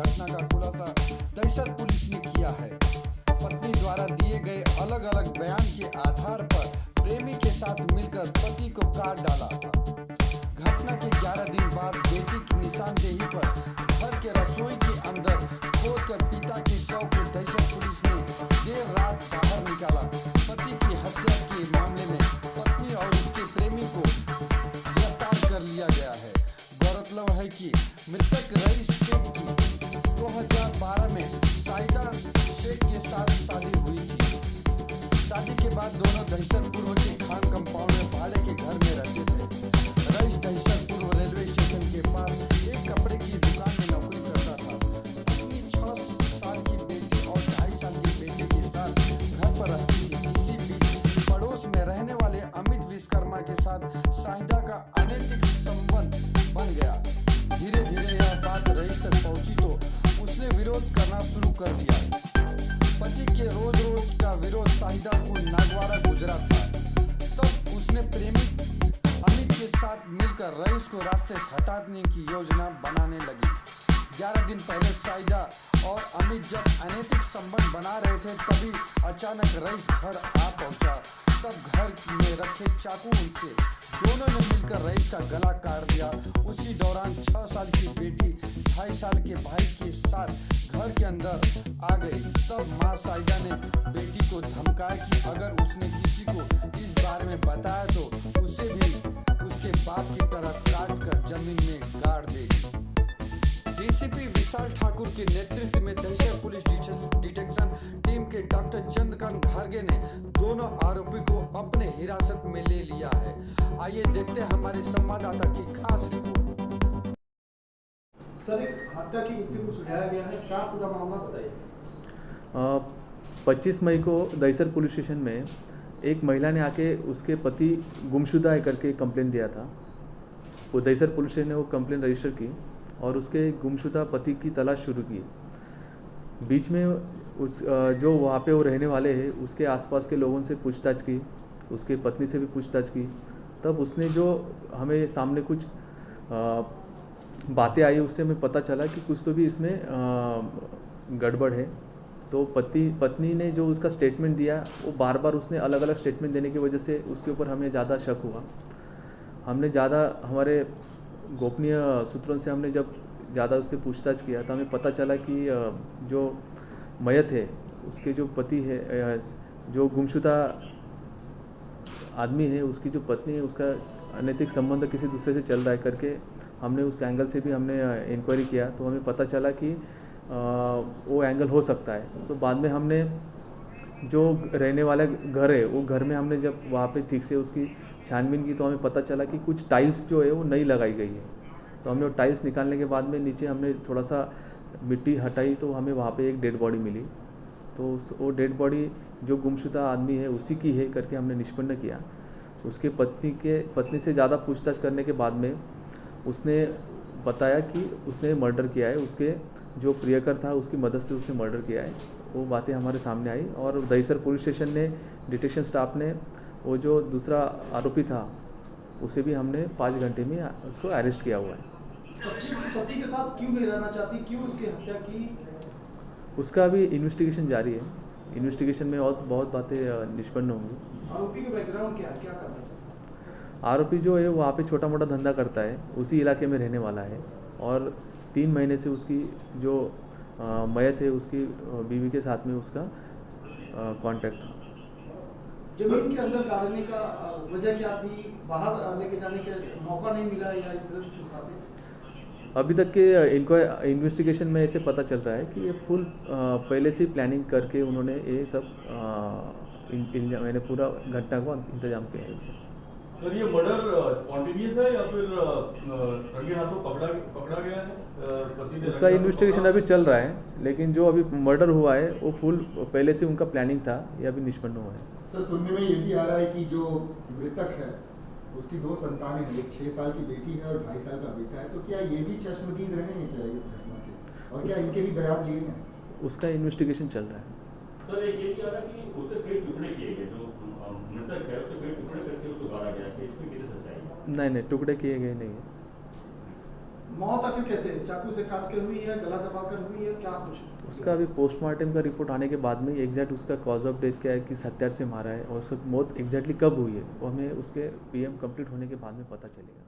घटना का खुलासा दहिसर पुलिस ने किया है। पत्नी द्वारा दिए गए अलग अलग बयान के आधार पर प्रेमी के साथ मिलकर पति को काट डाला था। घटना के 11 दिन बाद बेटी की निशानदेही पर घर के रसोई के अंदर खोदकर पिता के शव को दहिसर पुलिस ने देर रात बाहर निकाला। पति की हत्या के मामले में पत्नी और उसके प्रेमी को गिरफ्तार कर लिया गया है। गौरतलब है कि मृतक रईस शेख की 2012 में साहिदा शेख के साथ शादी हुई थी। शादी के बाद दोनों दहिसर पूर्व के खान कंपाउंड में भाड़े के घर में रहते थे। रईस दहिसर पूर्व रेलवे स्टेशन के पास एक कपड़े की दुकान में नौकरी करता था। अपनी 6 साल की बेटी और 2.5 साल के बेटे के साथ घर पर रहती थी। इसी बीच पड़ोस में रहने वाले अमित विश्वकर्मा के साथ साहिदा का अनैतिक संबंध बन गया। धीरे धीरे यह बात रईस तक पहुंची तो उसने विरोध करना शुरू कर दिया। पति के रोज रोज का विरोध साहिदा को नागवारा गुजरा था। तब उसने प्रेमी अमित के साथ मिलकर रईस को रास्ते से हटाने की योजना बनाने लगी। 11 दिन पहले साहिदा और अमित जब अनैतिक संबंध बना रहे थे तभी अचानक रईस घर आ पहुंचा। तब घर में रखे चाकू उनसे दोनों ने मिलकर रईस का गला काट दिया। उसी दौरान 6 साल की बेटी 2.5 साल के भाई के साथ घर के अंदर आ गई। तब मां साहिदा ने बेटी को धमकाया कि अगर उसने किसी को इस बारे में बताया तो उसे भी उसके बाप की तरह काट कर जमीन में गाड़ देगी। डीसीपी विशाल ठाकुर के नेतृत्व में दहिसर पुलिस डिटेक्शन टीम के डॉक्टर चंद्रकांत घारगे ने दोनों आरोपी को अपने हिरासत में ले लिया है। आइए देखते हैं हमारे संवाददाता की खास रिपोर्ट। सर, एक हत्या की युक्ति को सुझाया गया है, क्या पूरा मामला बताइए। 25 मई को दहिसर पुलिस स्टेशन में एक महिला ने आके उसके पति गुमशुदा है करके कंप्लेंट दिया था। वो दहिसर पुलिस स्टेशन ने वो कंप्लेंट रजिस्टर की और उसके गुमशुदा पति की तलाश शुरू की। बीच में उस जो वहाँ पे वो रहने वाले हैं उसके आसपास के लोगों से पूछताछ की, उसके पत्नी से भी पूछताछ की। तब उसने जो हमें सामने कुछ बातें आई उससे हमें पता चला कि कुछ तो भी इसमें गड़बड़ है। तो पत्नी ने जो उसका स्टेटमेंट दिया वो बार बार उसने अलग अलग स्टेटमेंट देने की वजह से उसके ऊपर हमें ज़्यादा शक हुआ। हमने ज़्यादा हमारे गोपनीय सूत्रों से हमने जब ज़्यादा उससे पूछताछ किया तो हमें पता चला कि जो मयत है उसके जो पति है, जो गुमशुदा आदमी है उसकी जो पत्नी है उसका अनैतिक संबंध किसी दूसरे से चल रहा है करके हमने उस एंगल से भी हमने इंक्वायरी किया। तो हमें पता चला कि वो एंगल हो सकता है। तो बाद में हमने जो रहने वाला घर है वो घर में हमने जब वहाँ पे ठीक से उसकी छानबीन की तो हमें पता चला कि कुछ टाइल्स जो है वो नई लगाई गई है। तो हमने वो टाइल्स निकालने के बाद में नीचे हमने थोड़ा सा मिट्टी हटाई तो हमें वहाँ पे एक डेड बॉडी मिली। तो वो डेड बॉडी जो गुमशुदा आदमी है उसी की है करके हमने निष्पन्न किया। उसके पत्नी से ज़्यादा पूछताछ करने के बाद में उसने बताया कि उसने मर्डर किया है, उसके जो प्रियकर था उसकी मदद से उसने मर्डर किया है। वो बातें हमारे सामने आई और दहिसर पुलिस स्टेशन ने डिटेक्शन स्टाफ ने वो जो दूसरा आरोपी था उसे भी हमने 5 घंटे में उसको अरेस्ट किया हुआ है। पति के साथ क्यों नहीं रहना चाहती, क्यों उसकी हत्या की? उसका अभी इन्वेस्टिगेशन जारी है। इन्वेस्टिगेशन में और बहुत बातें निष्पन्न होंगी। आरोपी का बैकग्राउंड क्या करता है? आरोपी जो है वहाँ पे छोटा मोटा धंधा करता है, उसी इलाके में रहने वाला है और 3 महीने से उसकी जो मयत है उसकी बीवी के साथ में उसका कांटेक्ट था। जमीन के अंदर गाड़ने का वजह क्या थी? बाहर लेके जाने का मौका नहीं मिला या इस तरह से? अभी तक के इन्वेस्टिगेशन में ऐसे पता चल रहा है कि ये फुल पहले से प्लानिंग करके उन्होंने ये सब मैंने पूरा घटना को इंतजाम किया है। सर, ये मर्डर स्पॉन्टेनियस है या फिर रंगे हाथों पकड़ा गया है? उसका इन्वेस्टिगेशन अभी चल रहा है, लेकिन जो अभी मर्डर हुआ है वो फुल पहले से उनका प्लानिंग था, ये अभी निष्पन्न हुआ है। सर, सुनने में ये भी आ रहा है कि जो मृतक है उसकी 2 संतानें हैं, एक 6 साल की बेटी है और 2.5 साल का बेटा है। तो क्या ये भी चश्मदीद रहे हैं क्या इस घटना के, और क्या इनके भी बयान लिए हैं? उसका इन्वेस्टिगेशन चल रहा है। सर, एक ये भी आ रहा है कि उसके पेट टुकड़े किए गए, जो मृतक है उसके पेट टुकड़े करके उसको गाड़ा गया है, इसमें कितनी सच्चाई है? नहीं, टुकड़े किए गए नहीं है। मौत आखिर कैसे, चाकू से काट कर हुई है, गला दबा कर हुई है, क्या कुछ? उसका अभी पोस्टमार्टम का रिपोर्ट आने के बाद में एग्जैक्ट उसका कॉज ऑफ डेथ क्या है, किस हथियार से मारा है और उसकी मौत एग्जैक्टली कब हुई है, वो हमें उसके पीएम कंप्लीट होने के बाद में पता चलेगा।